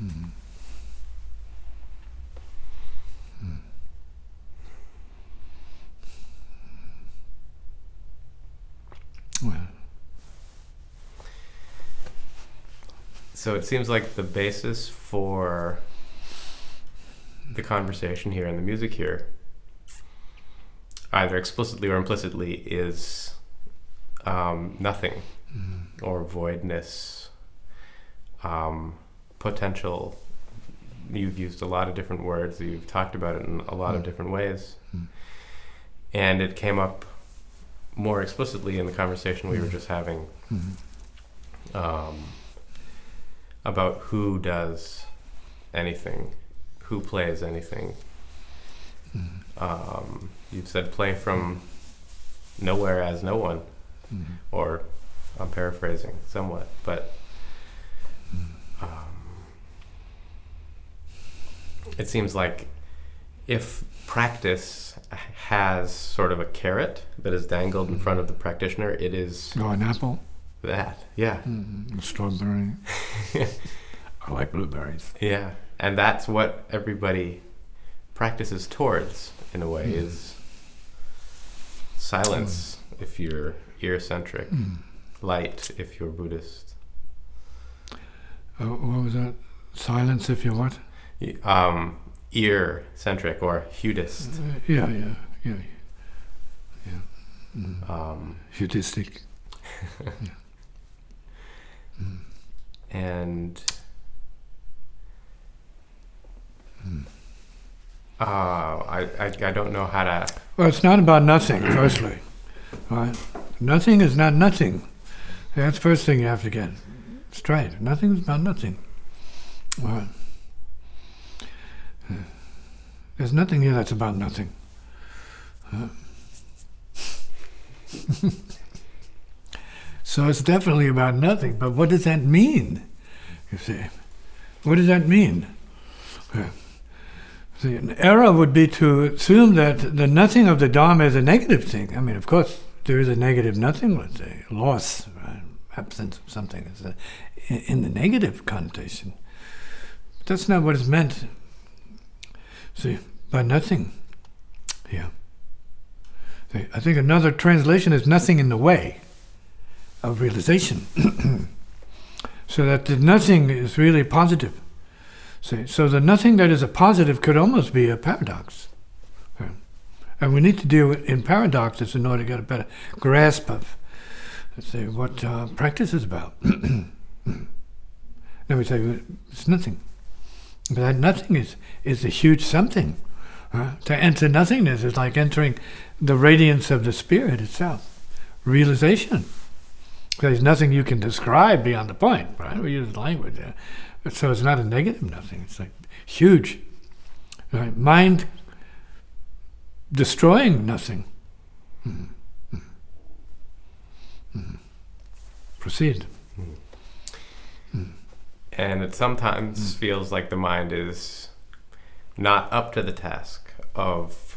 Mm. Mm. Well. So it seems like the basis for the conversation here and the music here, either explicitly or implicitly, is nothing, or voidness, potential. You've used a lot of different words. You've talked about it in a lot of different ways. And it came up more explicitly in the conversation we were just having about who does anything, who plays anything. You've said play from nowhere as no one, or I'm paraphrasing somewhat, but it seems like if practice has sort of a carrot that is dangled in front of the practitioner, it is... Oh, an apple? That, yeah. A strawberry. I like blueberries. Yeah, and that's what everybody practices towards, in a way, is silence if you're ear-centric, light if you're Buddhist. What was that? Silence if you're what? Ear-centric or Hudist. Yeah. Hudistic. Yeah. And I don't know how to... Well, it's not about nothing, firstly. Right? Nothing is not nothing. That's the first thing you have to get straight. Nothing is about nothing. Right? There's nothing here that's about nothing. So it's definitely about nothing, but what does that mean? You see, what does that mean? See, an error would be to assume that the nothing of the Dharma is a negative thing. I mean, of course, there is a negative nothing, let's say, loss, right? Absence of something is in the negative connotation. But that's not what is meant, see, by nothing here. See, I think another translation is nothing in the way of realization. So that the nothing is really positive. See, so the nothing that is a positive could almost be a paradox. Okay. And we need to deal in paradoxes in order to get a better grasp of, let's say, what practice is about. Then we say, it's nothing. But that nothing is a huge something. To enter nothingness is like entering the radiance of the spirit itself. Realization. There's nothing you can describe beyond the point, right? We use language there. So it's not a negative nothing. It's like huge. Right? Mind destroying nothing. Proceed. And it sometimes feels like the mind is not up to the task of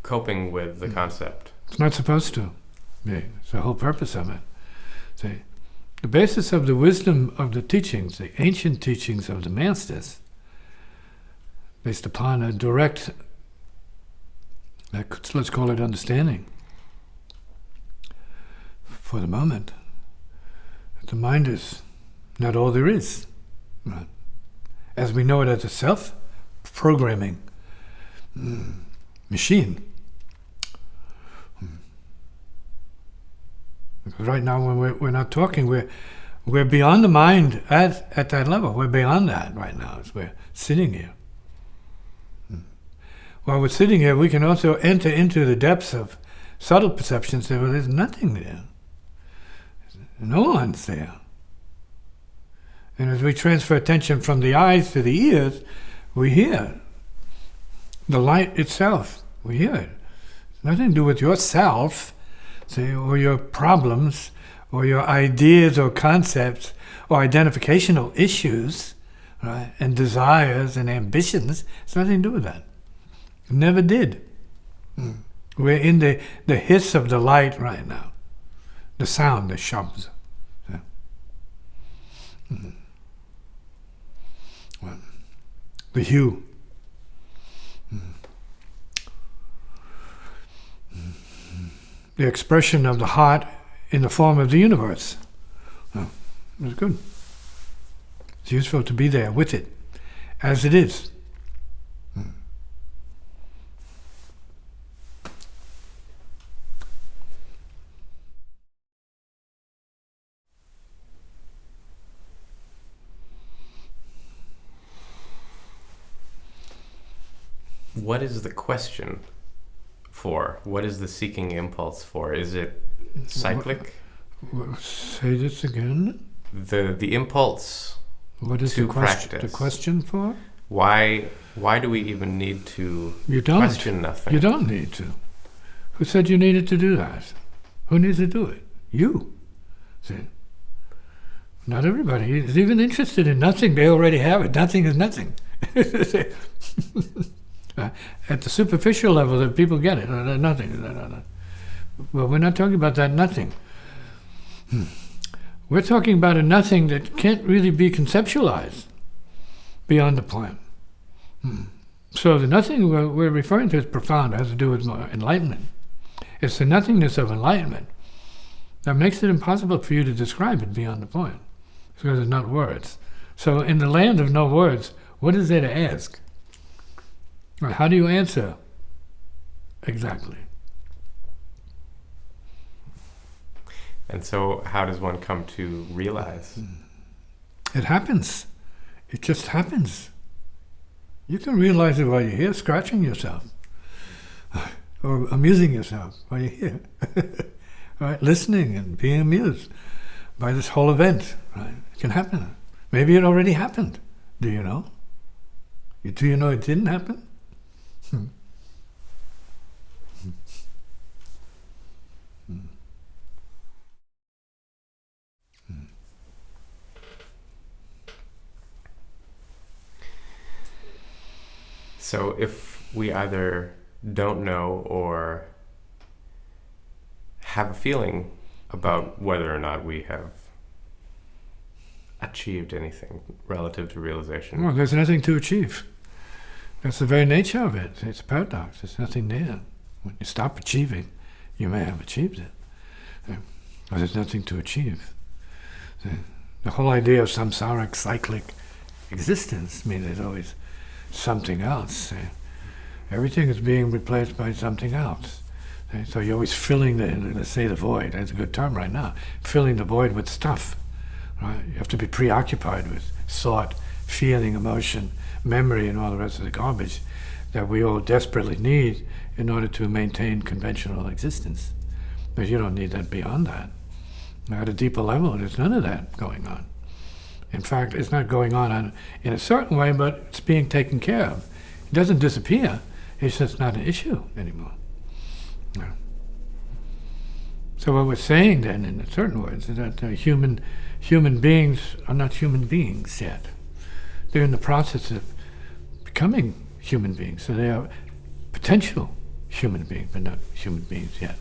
coping with the concept. It's not supposed to. Yeah, it's the whole purpose of it. See, the basis of the wisdom of the teachings, the ancient teachings of the masters, based upon a direct, let's call it understanding, for the moment, the mind is not all there is. Right? As we know it as a self-programming machine. Because right now when we're not talking, we're beyond the mind at that level. We're beyond that right now as we're sitting here. While we're sitting here, we can also enter into the depths of subtle perceptions. Say, well, there's nothing there. No one's there. And as we transfer attention from the eyes to the ears, we hear the light itself. We hear it. It's nothing to do with yourself, say, or your problems, or your ideas or concepts, or identificational issues, right? And desires and ambitions. It's nothing to do with that. It never did. We're in the hiss of the light right now. The sound, the shabs. Yeah. the hue. The expression of the heart in the form of the universe. Oh, it's good. It's useful to be there with it, as it is. What is the question for? What is the seeking impulse for? Is it cyclic? Say this again. The impulse. What is to the question? practice. The question for? Why do we even need to You don't. question nothing? You don't need to. Who said you needed to do that? Who needs to do it? You. See? Not everybody is even interested in nothing. They already have it. Nothing is nothing. At the superficial level, that people get it. Nothing. Well, we're not talking about that nothing. We're talking about a nothing that can't really be conceptualized beyond the plan. So the nothing we're referring to is profound. It has to do with enlightenment. It's the nothingness of enlightenment that makes it impossible for you to describe it beyond the point, because it's not words. So in the land of no words, what is there to ask? How do you answer exactly? And so how does one come to realize? It happens. It just happens. You can realize it while you're here scratching yourself or amusing yourself while you're here. Right? Listening and being amused by this whole event. Right? It can happen. Maybe it already happened. Do you know? Do you know it didn't happen? So if we either don't know or have a feeling about whether or not we have achieved anything relative to realization. Well, there's nothing to achieve. That's the very nature of it. It's a paradox. There's nothing there. When you stop achieving, you may have achieved it. But there's nothing to achieve. The whole idea of samsaric, cyclic existence means there's always something else. Everything is being replaced by something else. So you're always filling let's say the void, that's a good term right now, filling the void with stuff. Right? You have to be preoccupied with thought, feeling, emotion, memory, and all the rest of the garbage that we all desperately need in order to maintain conventional existence. But you don't need that beyond that. At a deeper level, there's none of that going on. In fact, it's not going on in a certain way, but it's being taken care of. It doesn't disappear. It's just not an issue anymore. No. So what we're saying then, in certain words, is that human beings are not human beings yet. They're in the process of becoming human beings. So they are potential human beings, but not human beings yet.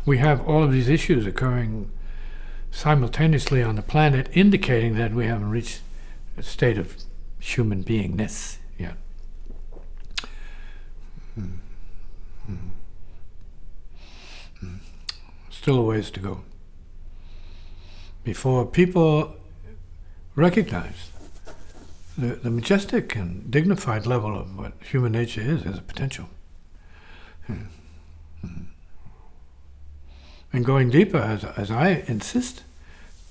We have all of these issues occurring simultaneously on the planet, indicating that we haven't reached a state of human beingness yet. Still a ways to go before people recognize the majestic and dignified level of what human nature is as a potential. And going deeper, as I insist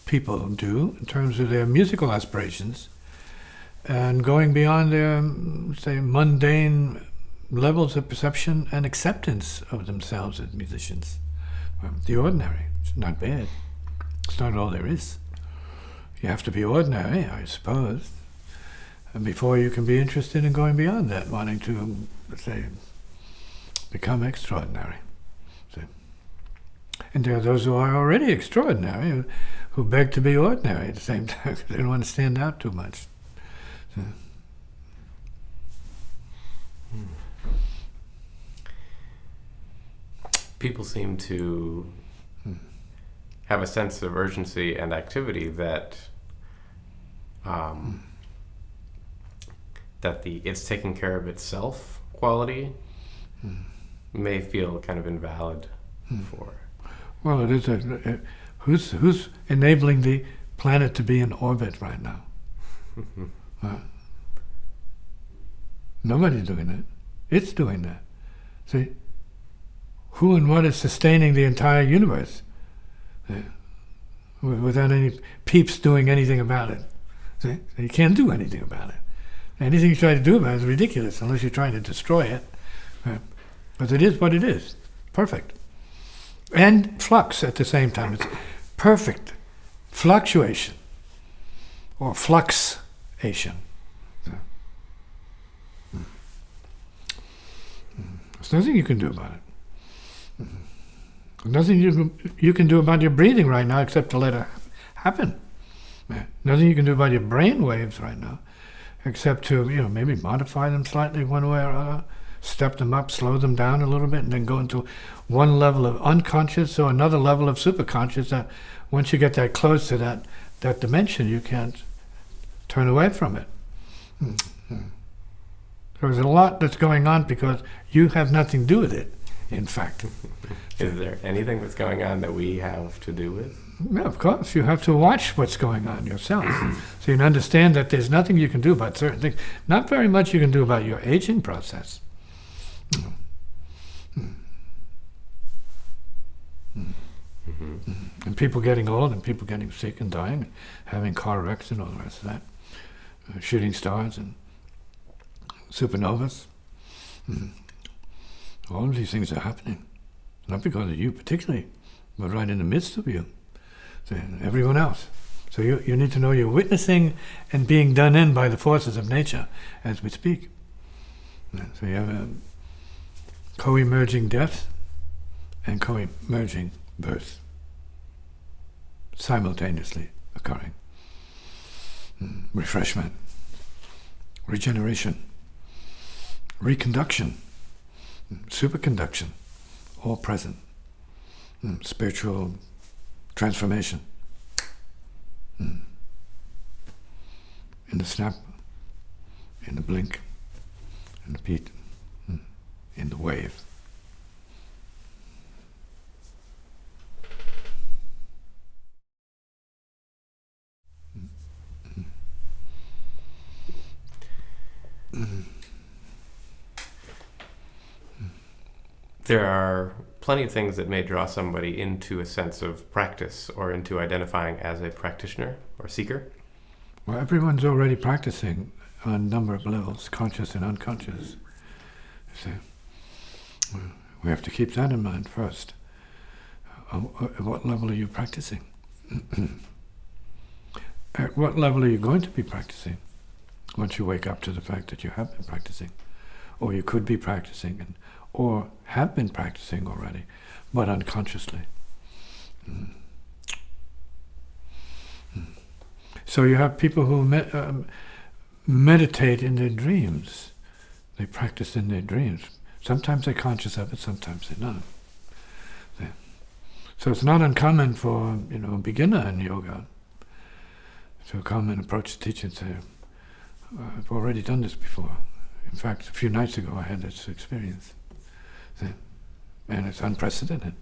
people do, in terms of their musical aspirations, and going beyond their, say, mundane levels of perception and acceptance of themselves as musicians. The ordinary. It's not bad. It's not all there is. You have to be ordinary, I suppose, and before you can be interested in going beyond that, wanting to, let's say, become extraordinary. And there are those who are already extraordinary, who beg to be ordinary at the same time, because they don't want to stand out too much. So. People seem to have a sense of urgency and activity that that the "it's taking care of itself" quality may feel kind of invalid for. Well, it is. Who's enabling the planet to be in orbit right now? Nobody's doing it. It's doing that. See, who and what is sustaining the entire universe without any peeps doing anything about it? See, so you can't do anything about it. Anything you try to do about it is ridiculous unless you're trying to destroy it. But it is what it is. Perfect. And flux at the same time. It's perfect fluctuation or fluxation. There's nothing you can do about it. Nothing you can do about your breathing right now except to let it happen. Nothing you can do about your brain waves right now except to, maybe modify them slightly one way or other, step them up, slow them down a little bit, and then go into one level of unconscious or another level of superconscious that once you get that close to that dimension, you can't turn away from it. There's a lot that's going on because you have nothing to do with it, in fact. Is there anything that's going on that we have to do with? Yeah, of course. You have to watch what's going on yourself. So you can understand that there's nothing you can do about certain things. Not very much you can do about your aging process. And people getting old and people getting sick and dying, and having car wrecks and all the rest of that. Shooting stars and supernovas. All of these things are happening. Not because of you particularly, but right in the midst of you. So everyone else. So you need to know you're witnessing and being done in by the forces of nature as we speak. So you have a co-emerging death and co-emerging birth simultaneously occurring. Refreshment, regeneration, reconduction, superconduction, all present. Spiritual transformation. In the snap, in the blink, in the beat, in the wave. There are plenty of things that may draw somebody into a sense of practice or into identifying as a practitioner or seeker. Well, everyone's already practicing on a number of levels, conscious and unconscious. So we have to keep that in mind first. At what level are you practicing? At what level are you going to be practicing once you wake up to the fact that you have been practicing, or you could be practicing, or have been practicing already, but unconsciously? So you have people who meditate in their dreams. They practice in their dreams. Sometimes they're conscious of it, sometimes they're not. So it's not uncommon for a beginner in yoga to come and approach the teacher and say, I've already done this before. In fact, a few nights ago I had this experience. And it's unprecedented.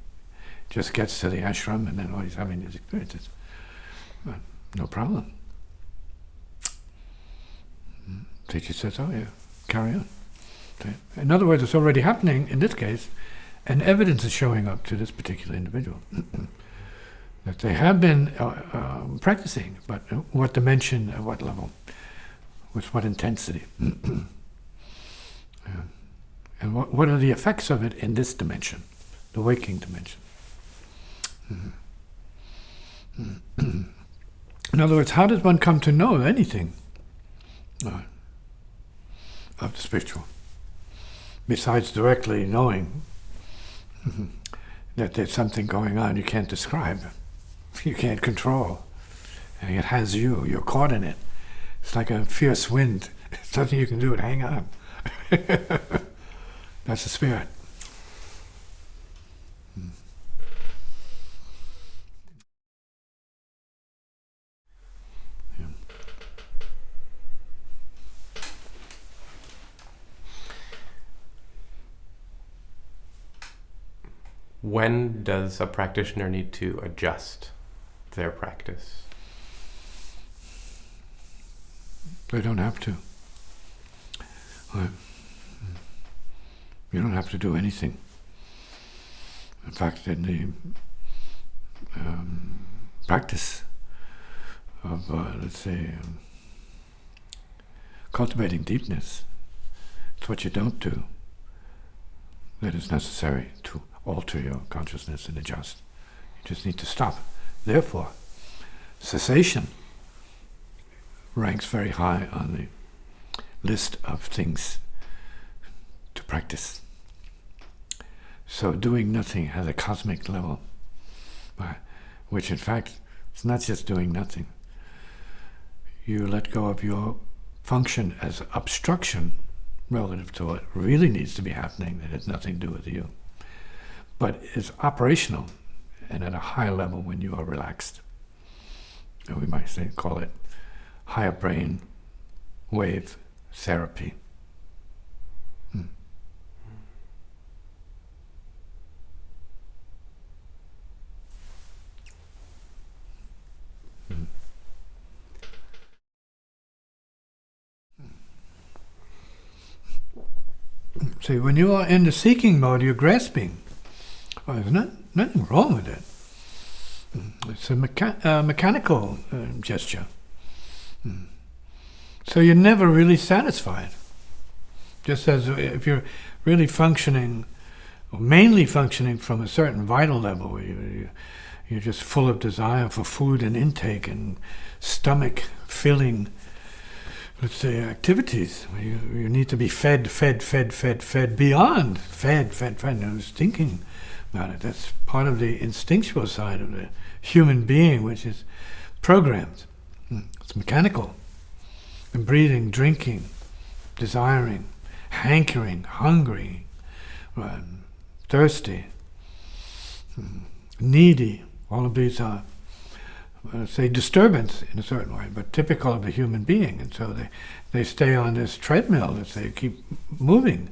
Just gets to the ashram and then he's having these experiences. But no problem. Teacher says, oh yeah, carry on. In other words, it's already happening in this case, and evidence is showing up to this particular individual. That they have been practicing, but what dimension, at what level, with what intensity. And what are the effects of it in this dimension, the waking dimension? In other words, how does one come to know anything of the spiritual, besides directly knowing that there's something going on you can't describe, you can't control, and it has you, you're caught in it. It's like a fierce wind. There's nothing you can do but hang on. That's the spirit. when does a practitioner need to adjust their practice? They don't have to. You don't have to do anything. In fact, in the practice of, let's say, cultivating deepness, it's what you don't do that is necessary to alter your consciousness and adjust. You just need to stop. Therefore, cessation ranks very high on the list of things to practice. So doing nothing has a cosmic level, which in fact is not just doing nothing. You let go of your function as obstruction relative to what really needs to be happening that has nothing to do with you, but is operational and at a high level when you are relaxed. And we might call it higher brain wave therapy. See, when you are in the seeking mode, you're grasping. Well, there's nothing wrong with it. It's a mechanical gesture. So you're never really satisfied. Just as if you're really functioning, or mainly functioning from a certain vital level, where you're just full of desire for food and intake and stomach filling, let's say, activities. You need to be fed beyond fed. I was thinking about it. That's part of the instinctual side of the human being, which is programmed. It's mechanical. And breathing, drinking, desiring, hankering, hungry, thirsty, needy. All of these are, say, disturbance in a certain way, but typical of the human being. And so they stay on this treadmill, that they keep moving,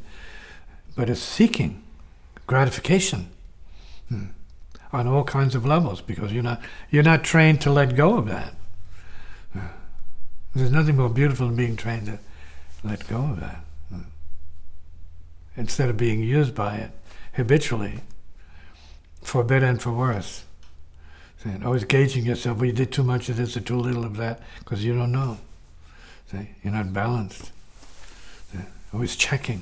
but it's seeking gratification on all kinds of levels, because you're not trained to let go of that. There's nothing more beautiful than being trained to let go of that, instead of being used by it habitually, for better and for worse. And always gauging yourself, well, you did too much of this or too little of that, because you don't know. See? You're not balanced. See? Always checking,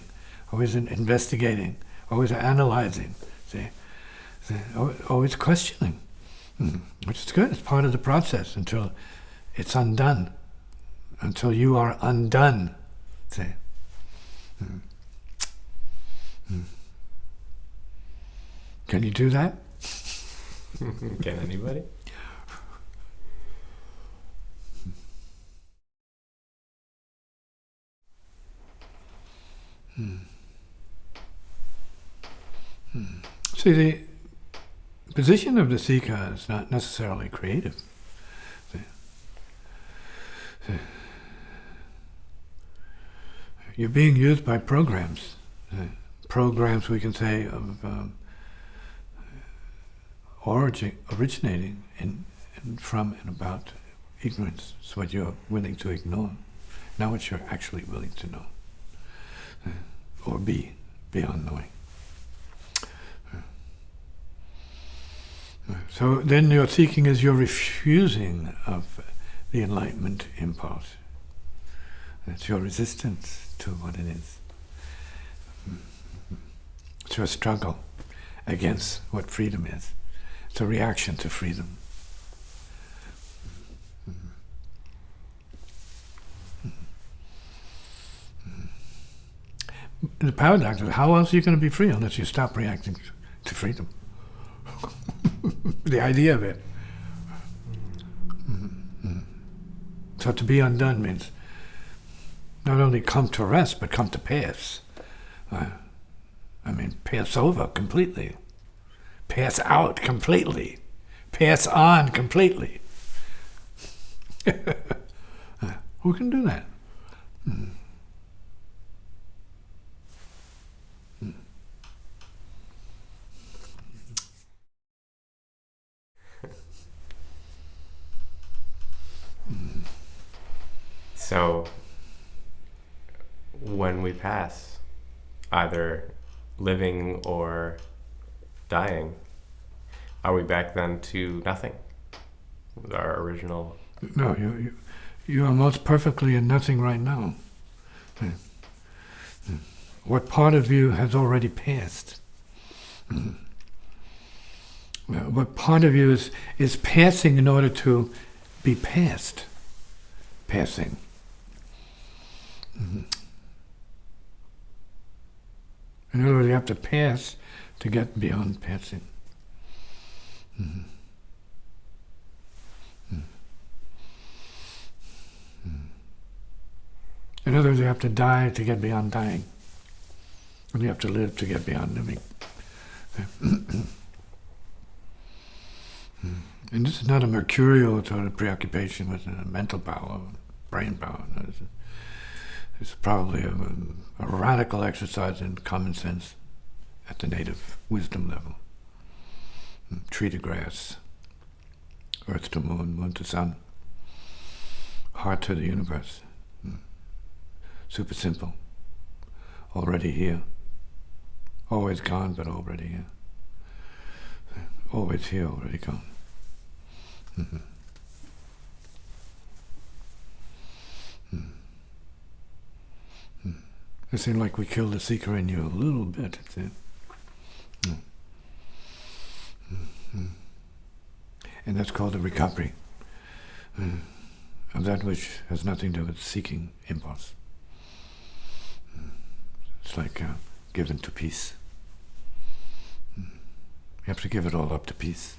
always investigating, always analyzing. See? Always questioning, which is good. It's part of the process until it's undone, until you are undone. See? Can you do that? Can anybody? See, the position of the seeker is not necessarily creative. See, you're being used by programs. Programs, we can say, of originating in from and about ignorance. It's what you're willing to ignore, not what you're actually willing to know, or be beyond knowing. So then your seeking is your refusing of the enlightenment impulse. It's your resistance to what it is. It's your struggle against what freedom is. It's a reaction to freedom. The paradox is, how else are you going to be free unless you stop reacting to freedom? The idea of it. So to be undone means not only come to rest, but come to pass. Pass over completely. Pass out completely. Pass on completely. Who can do that? So when we pass, either living or dying, are we back then to nothing? Our original... No, you are most perfectly in nothing right now. What part of you has already passed? What part of you is passing in order to be past? Passing. In other words, you have to pass to get beyond passing. In other words, you have to die to get beyond dying. And you have to live to get beyond living. And this is not a mercurial sort of preoccupation with mental power, brain power. No, it's probably a radical exercise in common sense at the native wisdom level. Tree to grass, earth to moon, moon to sun, heart to the universe. Super simple. Already here. Always gone, but already here. Always here, already gone. It seems like we killed the seeker in you a little bit. And that's called a recovery of that which has nothing to do with seeking impulse. It's like given to peace. You have to give it all up to peace.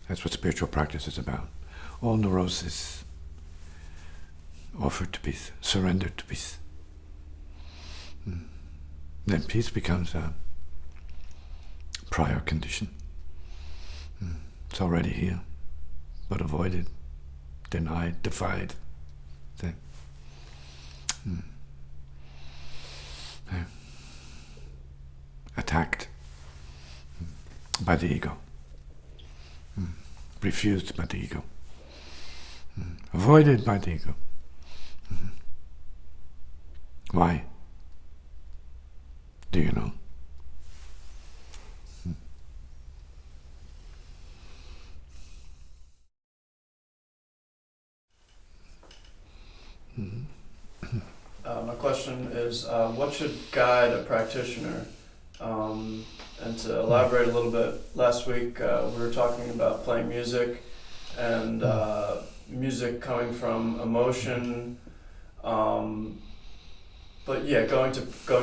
That's what spiritual practice is about. All neurosis offered to peace, surrendered to peace. Then peace becomes a prior condition. It's already here, but avoided, denied, defied. Attacked by the ego. Refused by the ego. Avoided by the ego. Why? Do you know? My question is, what should guide a practitioner? And to elaborate a little bit, last week we were talking about playing music and music coming from emotion. But yeah, going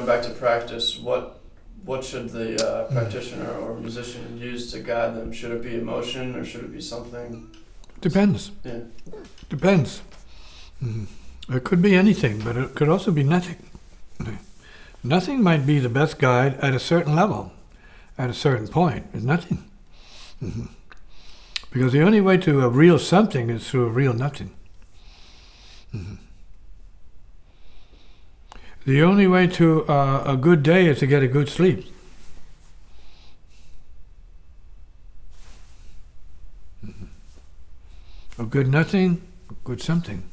back to practice, what should the practitioner or musician use to guide them? Should it be emotion or should it be something? Depends. Yeah. Depends. It could be anything, but it could also be nothing. Nothing might be the best guide at a certain level, at a certain point. It's nothing. Because the only way to a real something is through a real nothing. The only way to a good day is to get a good sleep. A good nothing, a good something.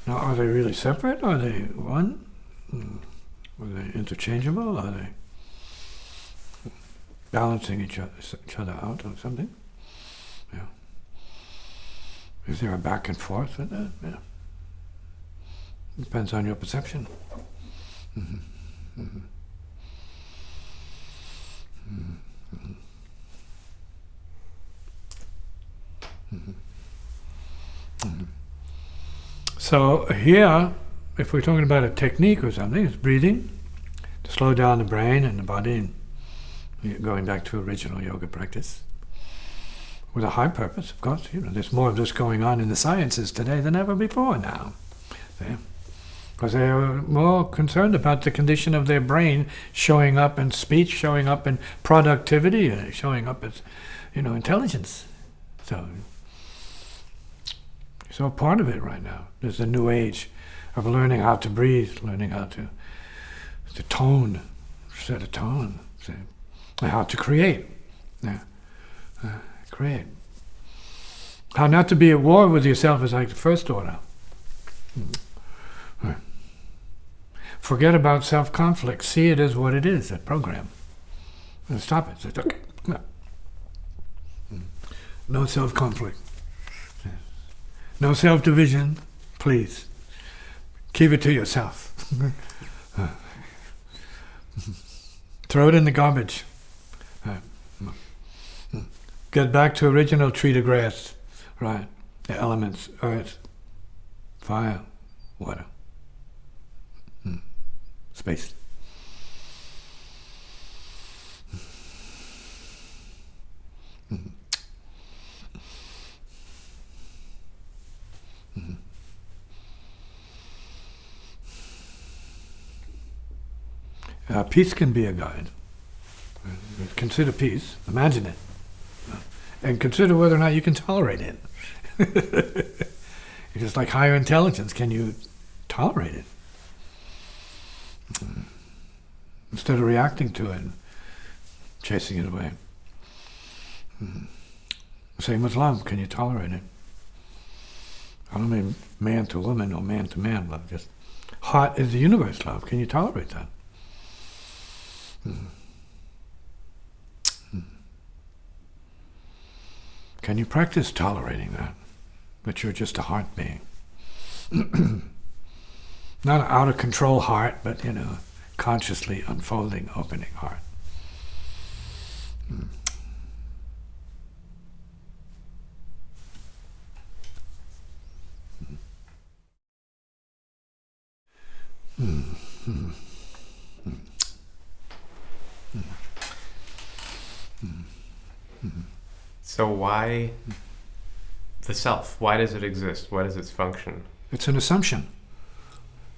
Now, are they really separate? Are they one? Are they interchangeable? Are they balancing each other out or something? Yeah. Is there a back and forth with that? Yeah. Depends on your perception. So here, if we're talking about a technique or something, it's breathing to slow down the brain and the body, and going back to original yoga practice with a high purpose, of course. There's more of this going on in the sciences today than ever before now. Because they are more concerned about the condition of their brain showing up in speech, showing up in productivity, showing up as, intelligence. So part of it right now, there's a new age of learning how to breathe, learning how to tone, set a tone, how to create. Create. How not to be at war with yourself is like the first order. Right. Forget about self-conflict. See it as what it is, a program. And stop it. Say, okay. No self-conflict. No self-division. Please. Keep it to yourself. Throw it in the garbage. Get back to original tree to grass. Right. The elements, earth, fire, water, space. Peace can be a guide. Consider peace, imagine it, and consider whether or not you can tolerate it. It's just like higher intelligence. Can you tolerate it? Instead of reacting to it, chasing it away. Same with love. Can you tolerate it? I don't mean man to woman or man to man love. Just heart is the universe love. Can you tolerate that? Can you practice tolerating that you're just a heart being? Not an out of control heart, but consciously unfolding, opening heart. So why the self? Why does it exist? What is its function? It's an assumption.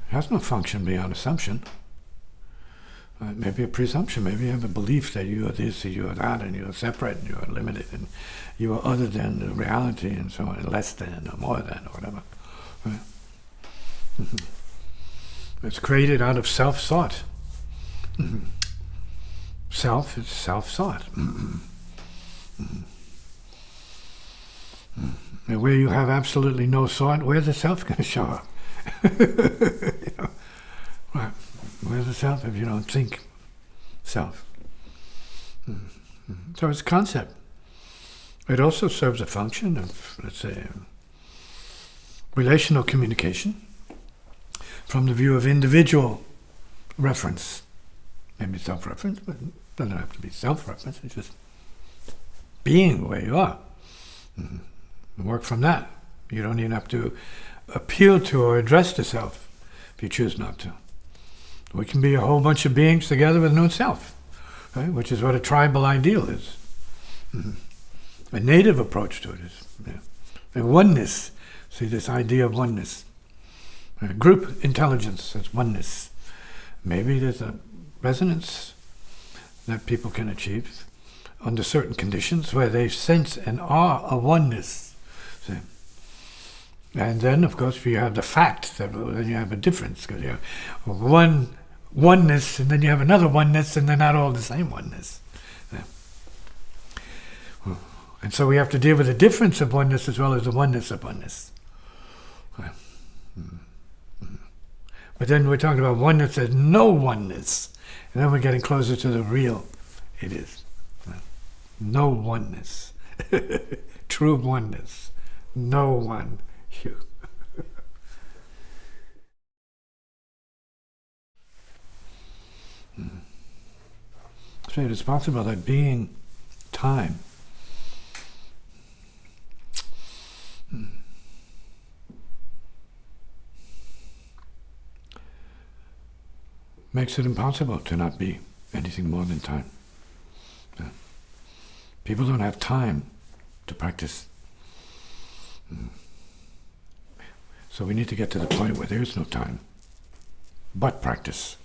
It has no function beyond assumption. Maybe a presumption. Maybe you have a belief that you are this, or you are that, and you are separate, and you are limited, and you are other than the reality, and so on, less than, or more than, or whatever. Right? It's created out of self-thought. Self is self-thought. And where you have absolutely no thought, where's the self going to show up? Right. Where's the self if you don't think self? So it's a concept. It also serves a function of, let's say, relational communication from the view of individual reference. Maybe self-reference, but it doesn't have to be self-reference. It's just being where you are. Work from that. You don't even have to appeal to or address the self if you choose not to. We can be a whole bunch of beings together with no self, right? Which is what a tribal ideal is. A native approach to it is a oneness. See, this idea of oneness. Group intelligence is oneness. Maybe there's a resonance that people can achieve under certain conditions where they sense and are a oneness. See? And then, of course, if you have the fact, then you have a difference, because you have one oneness, and then you have another oneness, and they're not all the same oneness. Yeah. And so we have to deal with the difference of oneness as well as the oneness of oneness. Yeah. But then we're talking about oneness as no oneness, and then we're getting closer to the real it is. No oneness. True oneness. No one you. So it is possible that being time makes it impossible to not be anything more than time. People don't have time to practice. So we need to get to the point where there is no time but practice.